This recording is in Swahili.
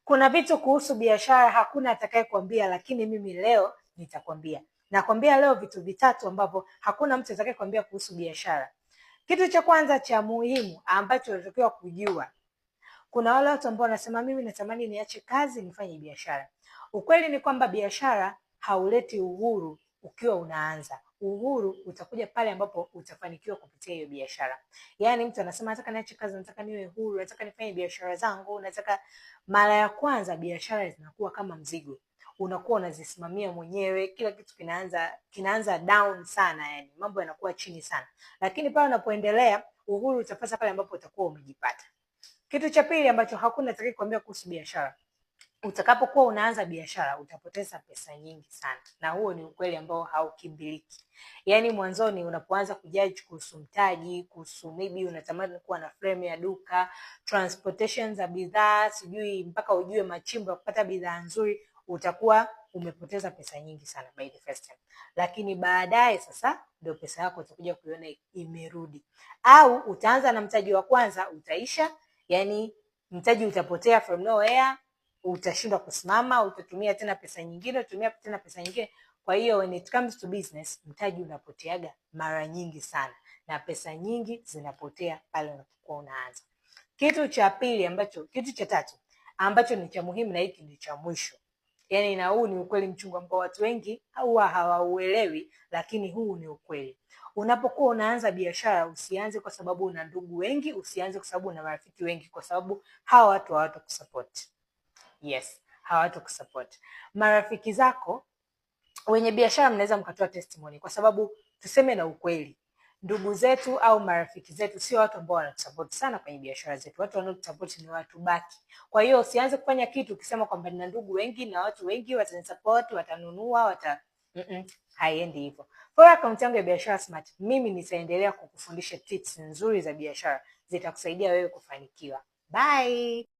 Kuna vitu kuhusu biashara hakuna atakayekwambia, lakini mimi leo nitakwambia. Nakwambia leo vitu vitatu ambavyo hakuna mtu atakayekwambia kuhusu biashara. Kitu cha kwanza cha muhimu ambacho unatakiwa kujua, kuna wale watu ambao wanasema mimi natamani niache kazi nifanye biashara. Ukweli ni kwamba biashara hauleti uhuru ukiwa unaanza. Uhuru utakuja pale ambapo utafanikiwa kupitia hiyo biashara. Yaani mtu anasema nataka niache kazi, nataka niwe huru, nataka nifanye biashara zangu, nataka. Mara ya kwanza biashara zinakuwa kama mzigo. Unakuwa unazisimamia mwenyewe, kila kitu kinaanza down sana, yani mambo yanakuwa chini sana. Lakini pale unapoendelea, uhuru utapata pale ambapo utakuwa umejipata. Kitu cha pili ambacho hakuna atakayekwambia kuhusu biashara, utakapokuwa unaanza biashara utapoteza pesa nyingi sana, na huo ni ukweli ambao haukimbiliki. Yaani mwanzoni unapoanza kujudge kuhusu mtaji, kuhusu maybe unatamani kuwa na frame ya duka, transportation za bidhaa, sijui mpaka ujue machimbo ya kupata bidhaa nzuri, utakuwa umepoteza pesa nyingi sana by the first time. Lakini baadaye sasa ndio pesa yako utakuja kuiona imerudi. Au utaanza na mtaji wa kwanza utaisha, yani mtaji utapotea from nowhere, utashindwa kusimama, utatumia tena pesa nyingine, utumia tena pesa nyingine. Kwa hiyo when it comes to business, mtaji unapoteaga mara nyingi sana na pesa nyingi zinapotea pale unapokuwa unaanza. Kitu cha tatu ambacho ni cha muhimu, na hiki ni cha mwisho. Yaani na huu ni ukweli mchungu ambao watu wengi huwa hawauelewi, lakini huu ni ukweli. Unapokuwa unaanza biashara, usianze kwa sababu una ndugu wengi, usianze kwa sababu una marafiki wengi, kwa sababu hawa watu hawatakusupport. Yes, hawatakusupport. Marafiki zako wenye biashara mnaweza mkatoa testimony, kwa sababu tuseme na ukweli, ndugu zetu au marafiki zetu sio watu ambao wanatusupport sana kwenye biashara zetu. Watu wanaotusupport ni watu baki. Kwa hiyo usianze kufanya kitu ukisema kwamba nina ndugu wengi na watu wengi watanisupport, watanunua, haiendi hivyo. Kwa akaunti yangu ya Biashara Smart, mimi nitaendelea kukufundisha tips nzuri za biashara zitakusaidia wewe kufanikiwa. Bye.